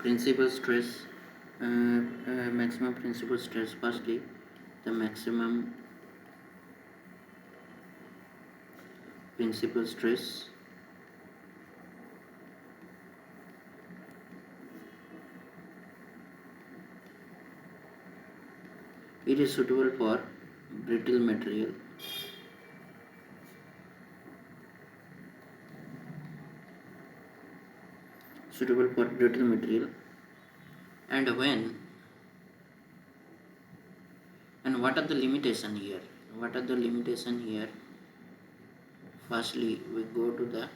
Principal stress, maximum principal stress. Firstly, the maximum principal stress it is suitable for brittle material. Suitable for brittle material. And when and what are the limitation here? What are the limitation here? Firstly, we go to the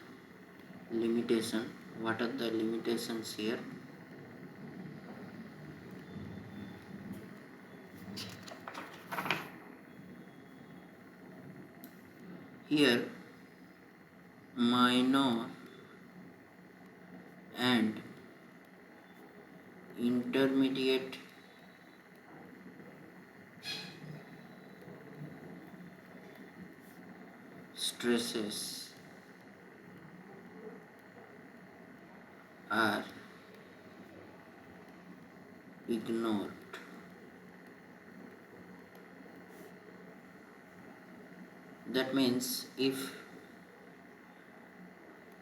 limitation. What are the limitations here? Here, minor and intermediate stresses are ignored. That means if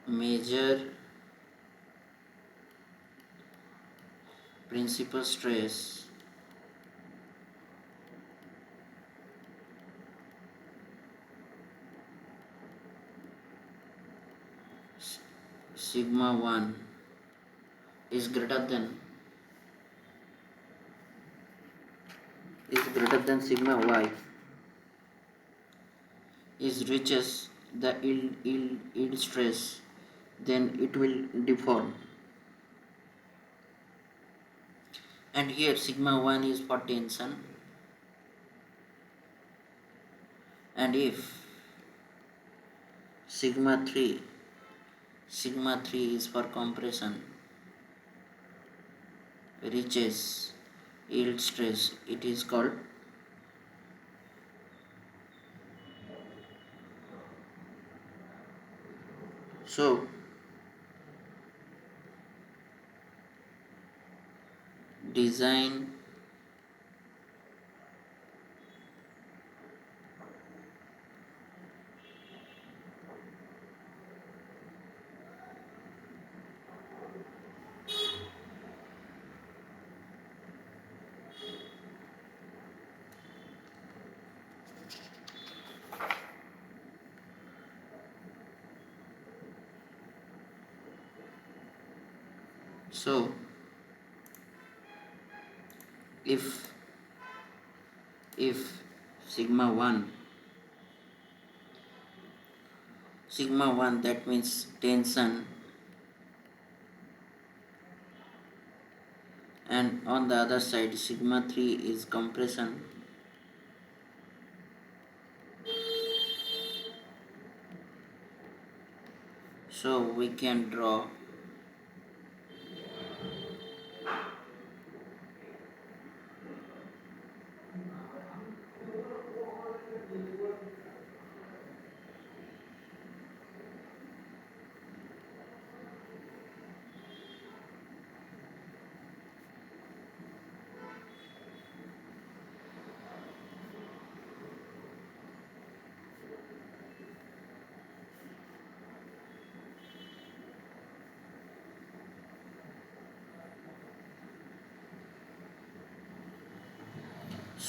major principal stress sigma 1 is greater than sigma y is reaches the yield stress, then it will deform. And here sigma 1 is for tension, and if sigma 3 is for compression reaches yield stress, it is called so design so if if sigma 1 that means tension, and on the other side sigma 3 is compression, so we can draw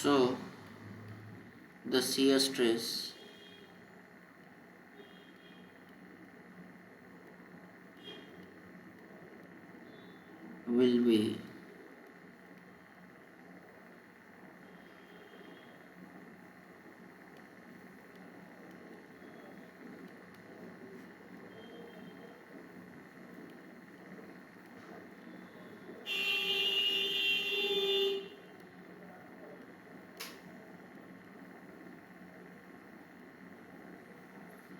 so the shear stress will be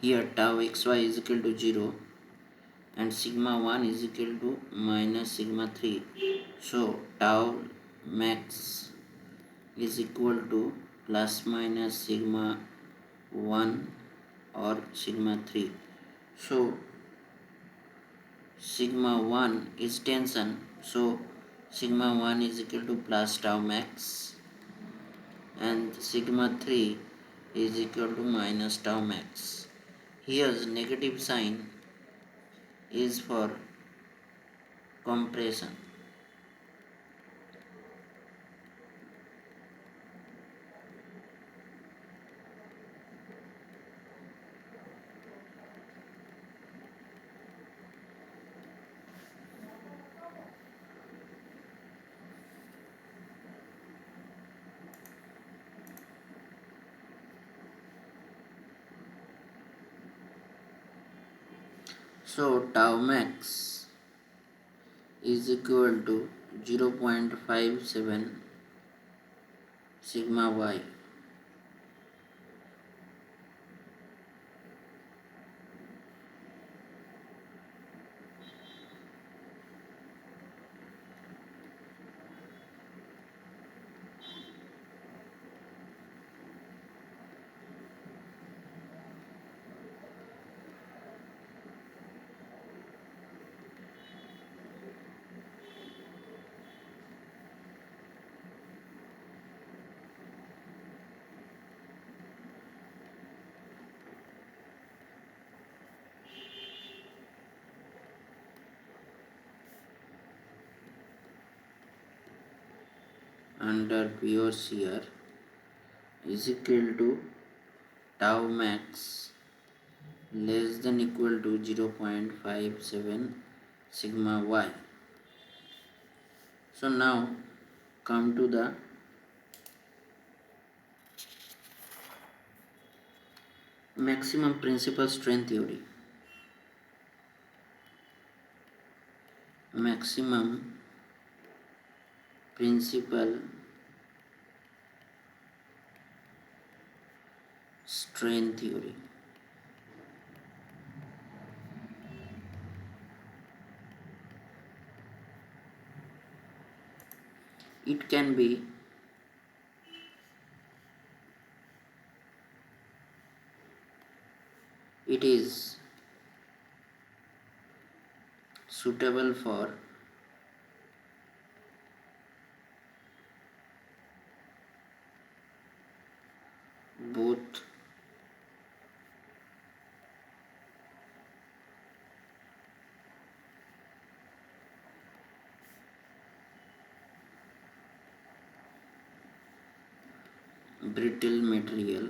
here tau xy is equal to 0 and sigma 1 is equal to minus sigma 3, so tau max is equal to plus minus sigma 1 or sigma 3. So sigma 1 is tension, So sigma 1 is equal to plus tau max and sigma 3 is equal to minus tau max. Here's negative sign is for compression. So tau max is equal to 0.57 sigma y. Under pure shear is equal to tau max less than equal to 0.57 sigma y. So now come to the maximum principal strain theory. Maximum principal strain theory. It can be it is suitable for both brittle material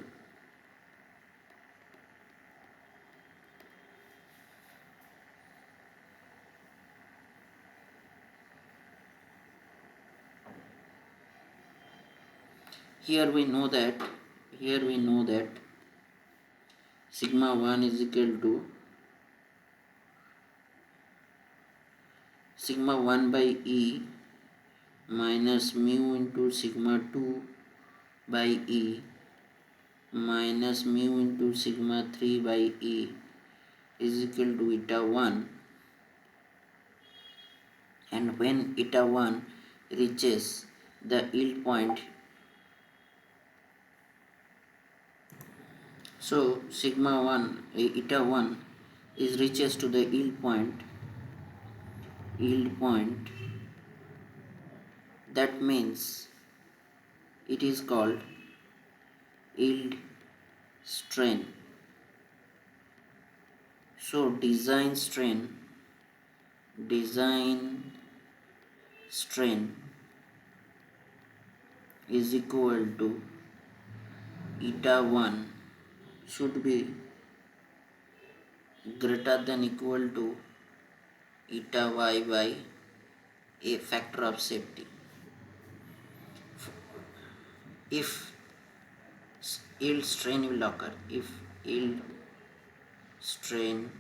here we know that sigma 1 is equal to sigma 1 by E minus mu into sigma 2 by E minus mu into sigma 3 by E is equal to eta 1, and when eta 1 reaches the yield point, so sigma 1 eta 1 is reaches to the yield point, that means it is called yield strain. So design strain is equal to eta 1 should be greater than equal to eta y by a factor of safety. If yield strain will occur, if yield strain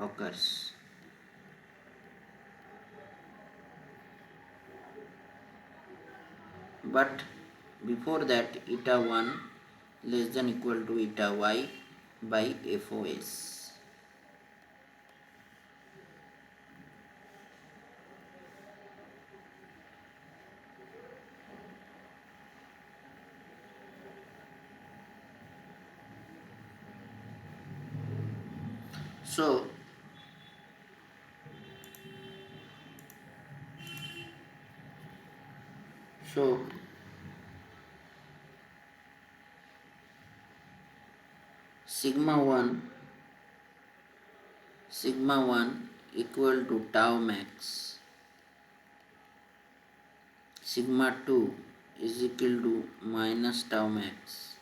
occurs, but before that eta 1 less than equal to eta y by FOS. So So sigma 1 equal to tau max, sigma 2 is equal to minus tau max,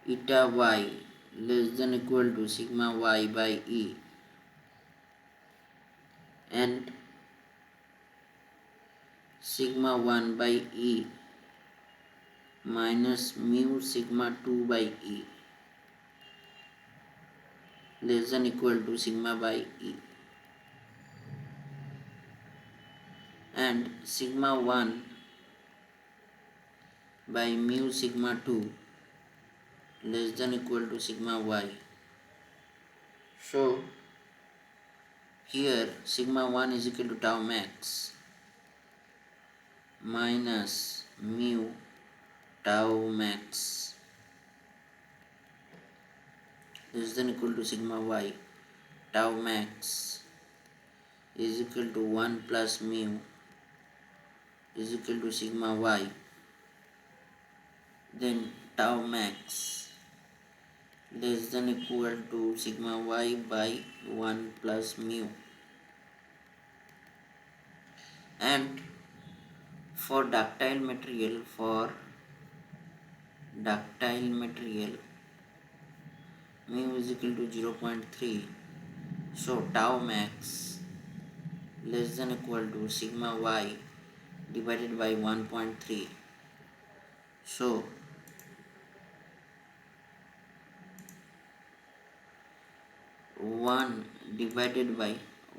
eta y less than equal to sigma y by e, and sigma 1 by e minus mu sigma 2 by e less than equal to sigma by e, and sigma 1 by mu sigma 2 less than equal to sigma y. So here sigma 1 is equal to tau max minus mu tau max less than equal to sigma y. Tau max is equal to 1 plus mu is equal to sigma y. Then tau max less than equal to sigma y by 1 plus mu. And for ductile material, mu is equal to 0.3. So tau max less than equal to sigma y divided by 1.3. So 1 divided by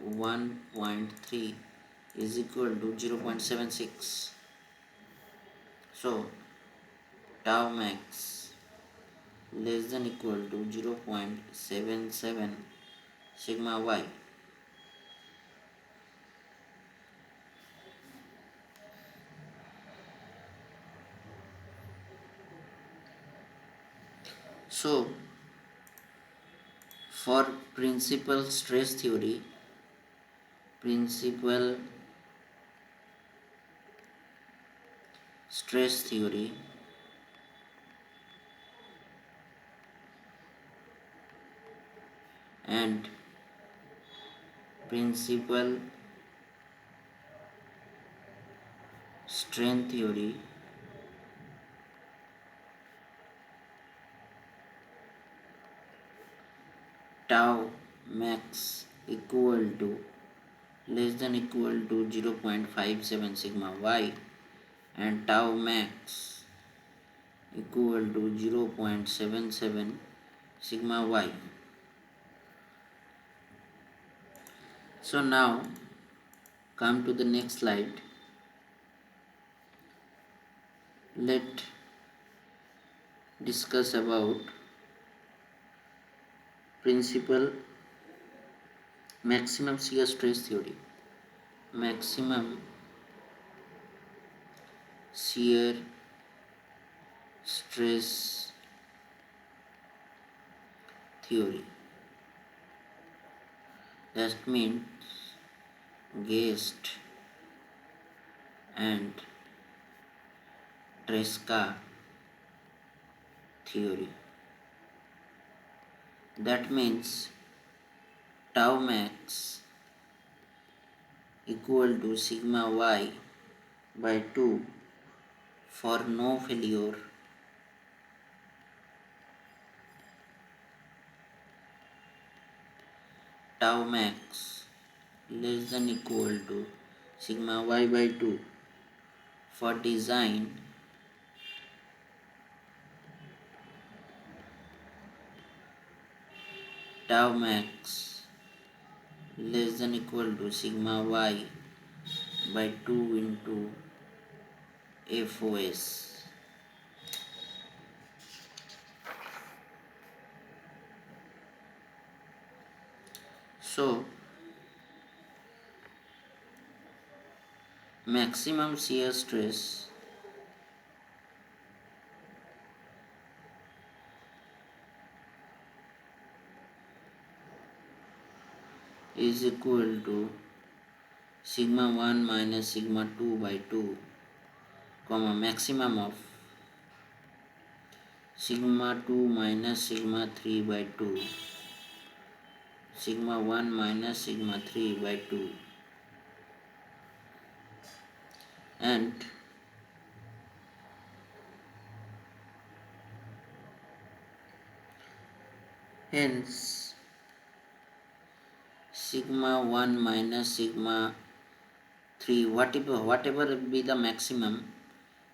1.3 is equal to 0.76. So tau max less than equal to 0.77 sigma y. So for principal stress theory and principal strain theory, tau max equal to less than equal to 0.57 sigma y and tau max equal to 0.77 sigma y. So now come to the next slide. Let discuss about principal maximum shear stress theory. Maximum shear stress theory, that means Guest and Tresca theory. That means tau max equal to sigma y by 2 for no failure, tau max less than equal to sigma y by 2 for design, tau max less than equal to sigma y by 2 into FOS. So maximum shear stress is equal to sigma 1 minus sigma 2 by 2, comma maximum of sigma 2 minus sigma 3 by 2, sigma 1 minus sigma 3 by 2, and hence sigma 1 minus sigma 3, whatever be the maximum,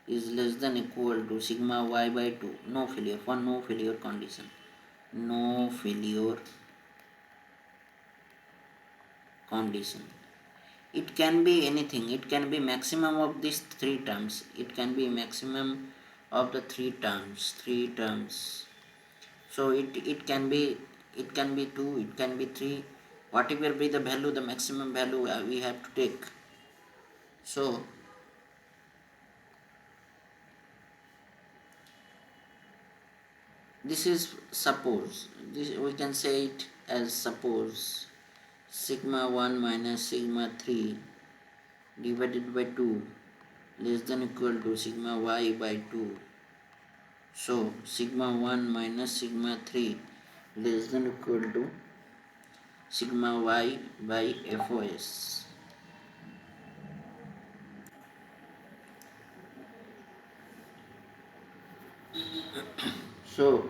is less than equal to sigma y by 2. No failure, for no failure condition. No failure condition. It can be anything. It can be maximum of these three terms. It can be maximum of the three terms. So it can be 2, it can be 3, whatever be the value, the maximum value we have to take. So this is suppose, this we can say it as suppose sigma 1 minus sigma 3 divided by 2 less than equal to sigma y by 2. So sigma 1 minus sigma 3 less than equal to sigma y by FOS. So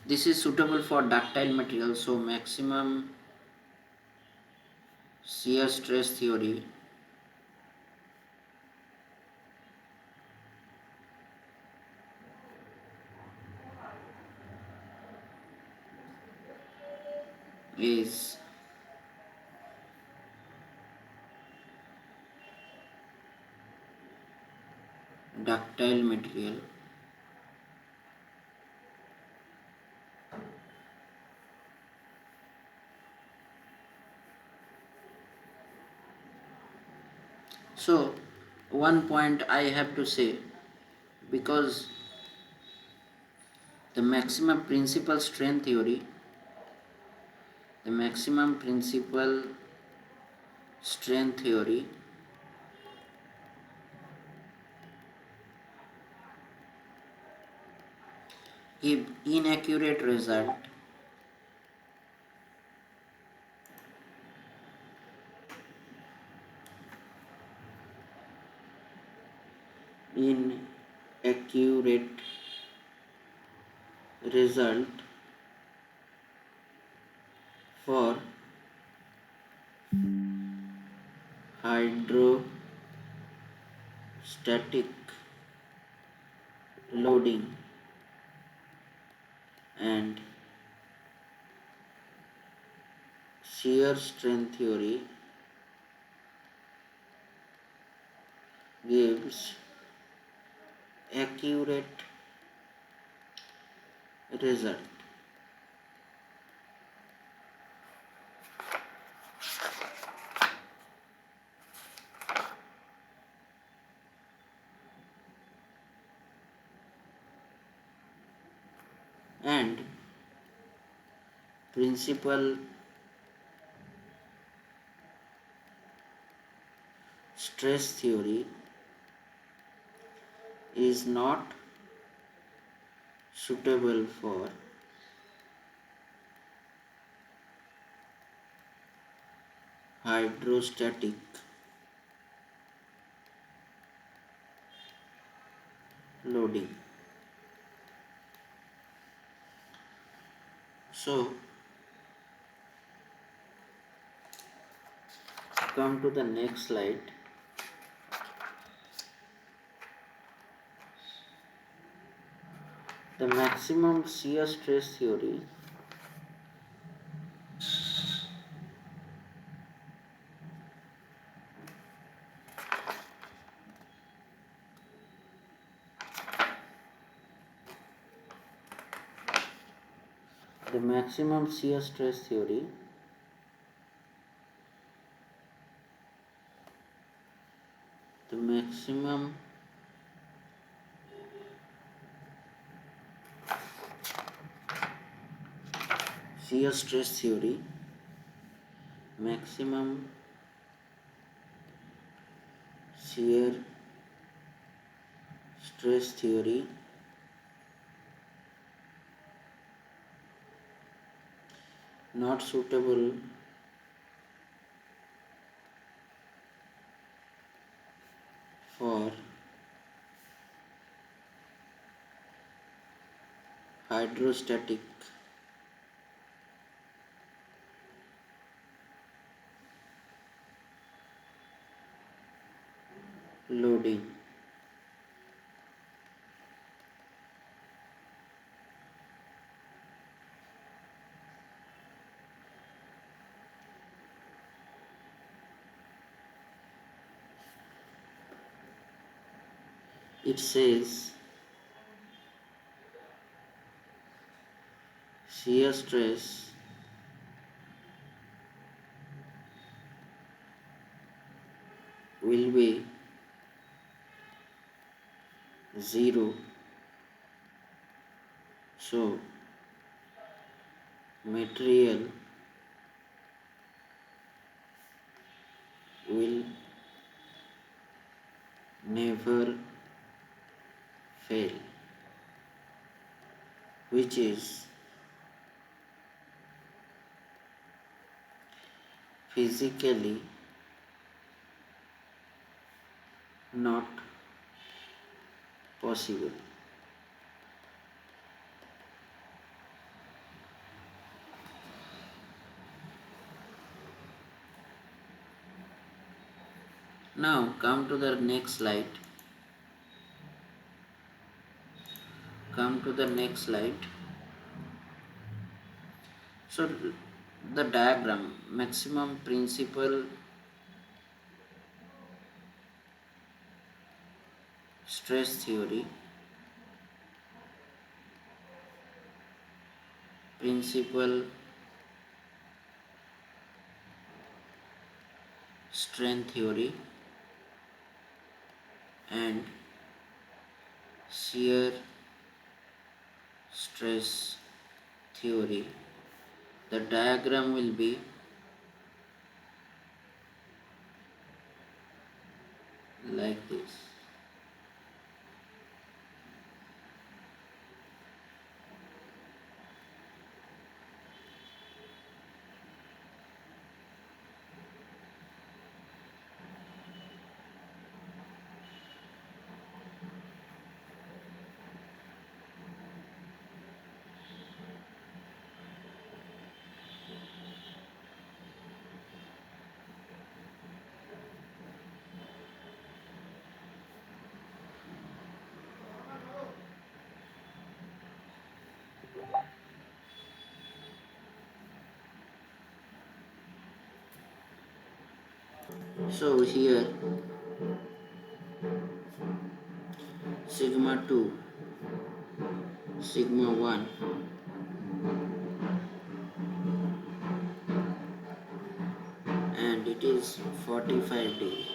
this is suitable for ductile material. So maximum shear stress theory is ductile material. So one point I have to say, because the maximum principal strain theory, the maximum principal strain theory give inaccurate result inaccurate result for hydrostatic loading and shear strain theory gives accurate result. And principal stress theory is not suitable for hydrostatic loading. So come to the next slide. The maximum shear stress theory the maximum shear stress theory the maximum shear stress theory maximum shear stress theory not suitable for hydrostatic loading. It says shear stress will be 0, so material will never fail, which is physically not possible. Now come to the next slide. Come to the next slide. So the diagram, maximum principal stress theory, principal strength theory, and shear stress theory. The diagram will be like this. So here sigma 2, sigma 1, and it is 45 degree.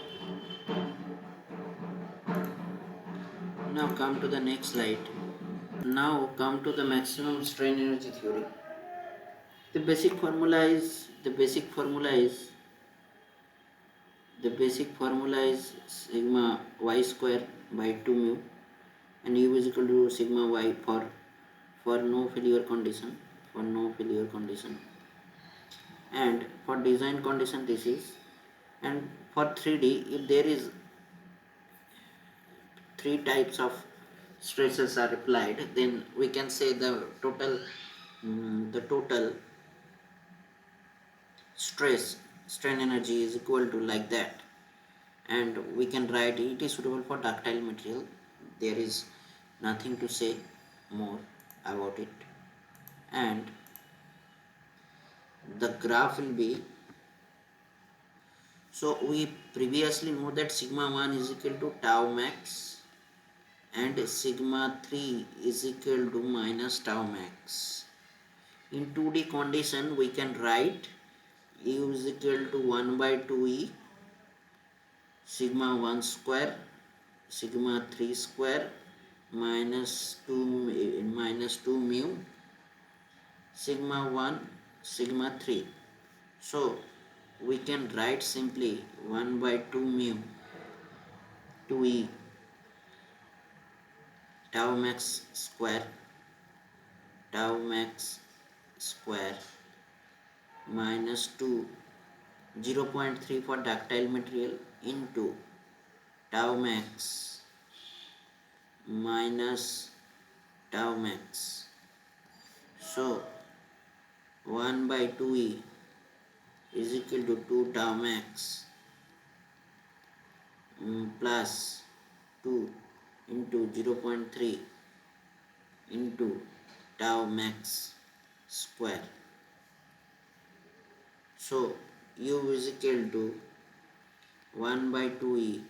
Now come to the next slide. Now come to the maximum strain energy theory. The basic formula is sigma y square by 2 mu, and u is equal to sigma y for no failure condition. And for design condition this is, and for 3D, if there is 3 types of stresses are applied, then we can say the total strain energy is equal to like that, and we can write it is suitable for ductile material. There is nothing to say more about it, and the graph will be, so we previously know that sigma 1 is equal to tau max and sigma 3 is equal to minus tau max. In 2D condition we can write u is equal to 1 by 2e sigma 1 square sigma 3 square minus 2 mu sigma 1 sigma 3. So we can write simply 1 by 2 mu 2e tau max square tau max square minus 2 0.3 for ductile material into tau max minus tau max. So 1 by 2e is equal to 2 tau max plus 2 into 0.3 into tau max square. So u is equal to 1 by 2e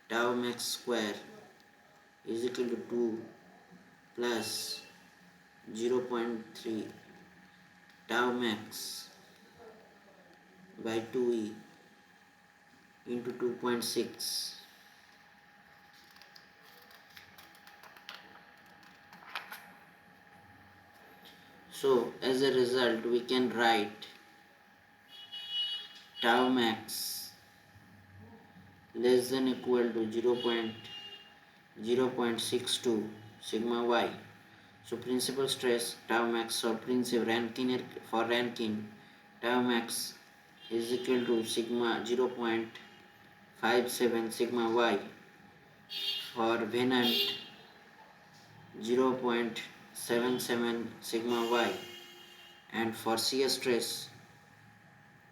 tau max square is equal to 2 plus 0.3 tau max by 2e into 2.6. So as a result we can write tau max less than equal to 0.62 sigma y. So principal stress tau max or principal Rankine tau max is equal to sigma 0.57 sigma y, for Venant 0.77 sigma y, and for shear stress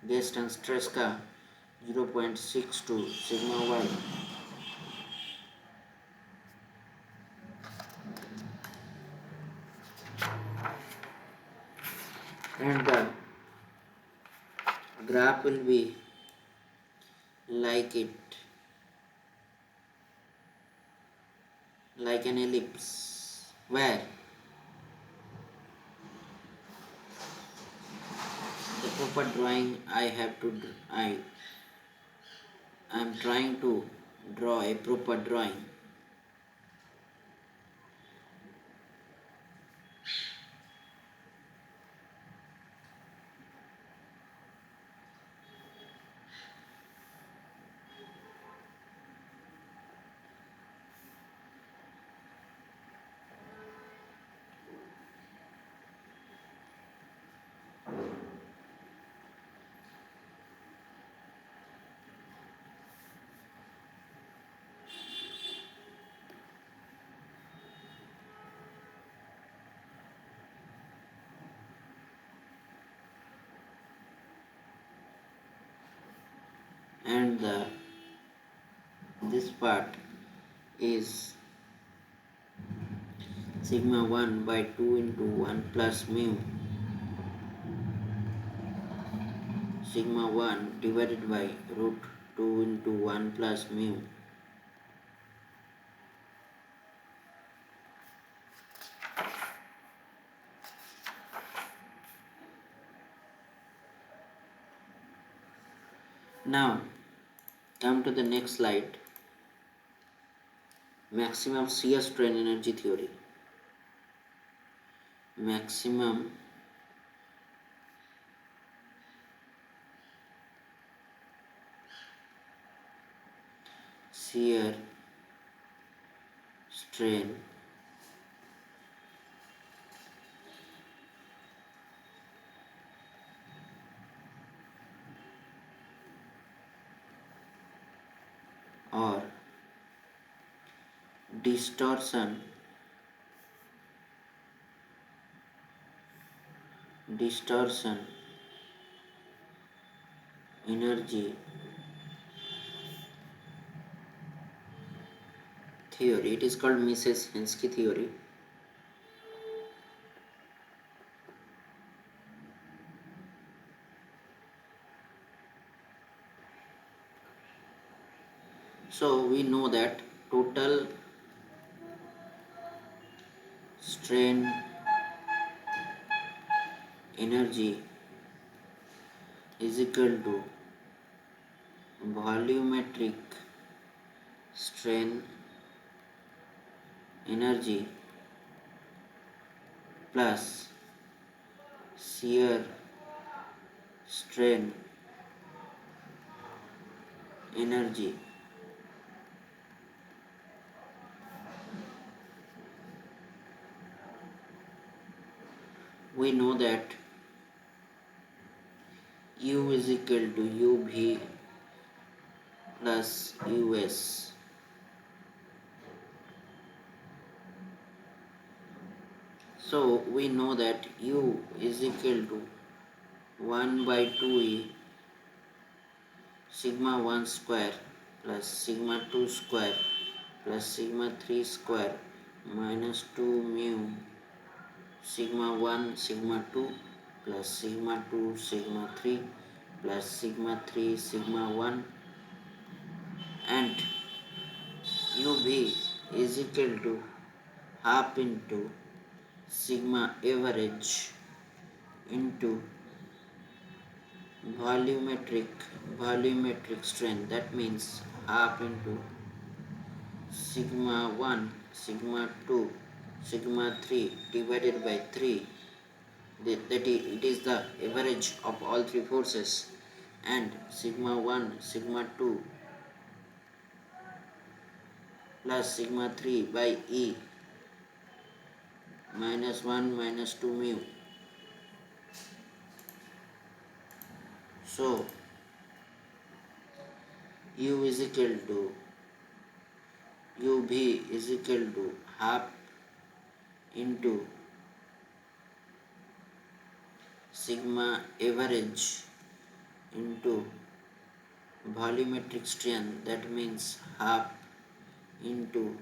based on stress का 0.62 sigma y. And the graph will be like an ellipse, where the proper drawing I am trying to draw a proper drawing. And this part is sigma 1 by 2 into 1 plus mu sigma 1 divided by root 2 into 1 plus mu. Now come to the next slide. Maximum shear strain energy theory. Maximum shear strain or distortion energy theory. It is called Mises-Henschke theory. So we know that total strain energy is equal to volumetric strain energy plus shear strain energy we know that U is equal to UV plus US. So we know that U is equal to 1 by 2E sigma 1 square plus sigma 2 square plus sigma 3 square minus 2 mu sigma 1 sigma 2 plus sigma 2 sigma 3 plus sigma 3 sigma 1, and UV is equal to half into sigma average into volumetric strength, that means half into sigma 1 sigma 2 sigma 3 divided by 3, it is the average of all three forces, and sigma 1 sigma 2 plus sigma 3 by E minus 1 minus 2 mu. So U is equal to UV is equal to half into sigma average into volumetric strength, that means half into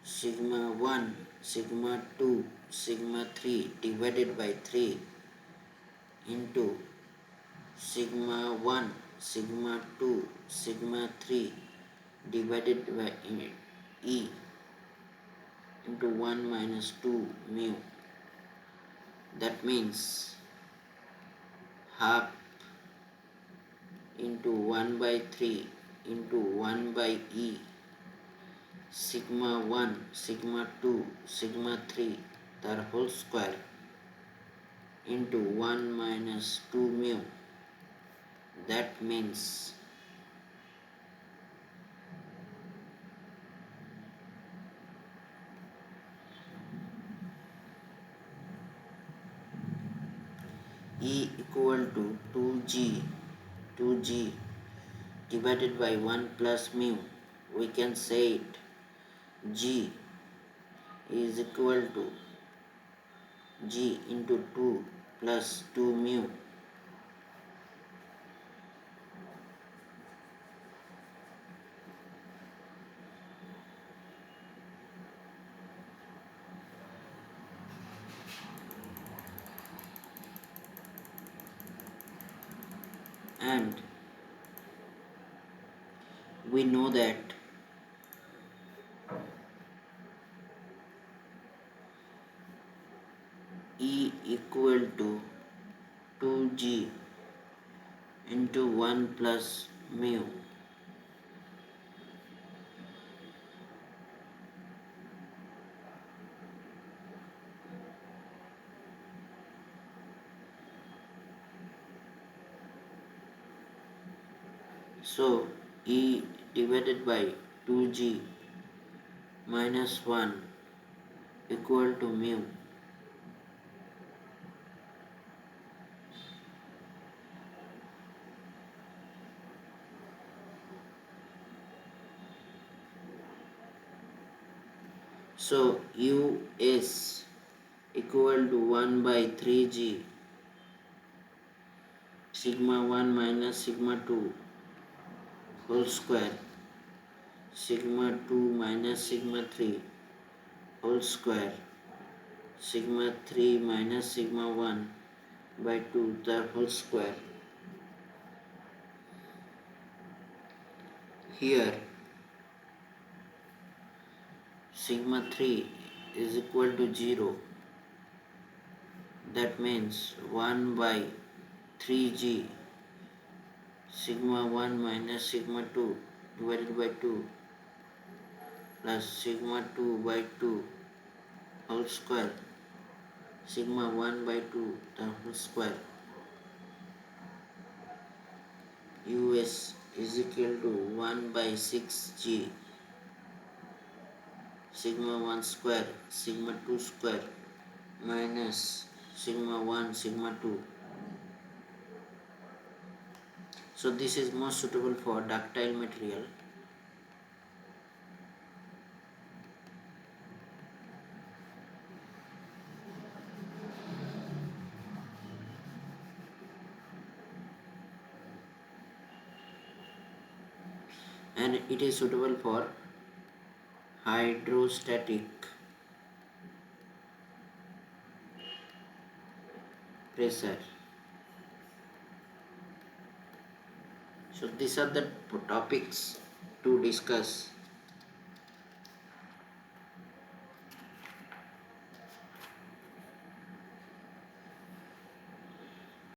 sigma 1 sigma 2 sigma 3 divided by 3 into sigma 1 sigma 2 sigma 3 divided by E into 1 minus 2 mu, that means half into 1 by 3 into 1 by E sigma 1 sigma 2 sigma 3 their whole square into 1 minus 2 mu, that means E equal to 2G divided by 1 plus mu. We can say it G is equal to G into 2 plus 2 mu, and we know that E equal to 2G into 1 plus mu. So E divided by 2G minus 1 equal to mu. So U is equal to 1 by 3G sigma 1 minus sigma 2 whole square sigma 2 minus sigma 3 whole square sigma 3 minus sigma 1 by 2 the whole square. Here sigma 3 is equal to 0, that means 1 by 3G sigma 1 minus sigma 2 divided by 2 plus sigma 2 by 2 whole square sigma 1 by 2 the whole square. US is equal to 1 by 6G sigma 1 square sigma 2 square minus sigma 1, sigma 2. So this is most suitable for ductile material. And it is suitable for hydrostatic pressure. So these are the topics to discuss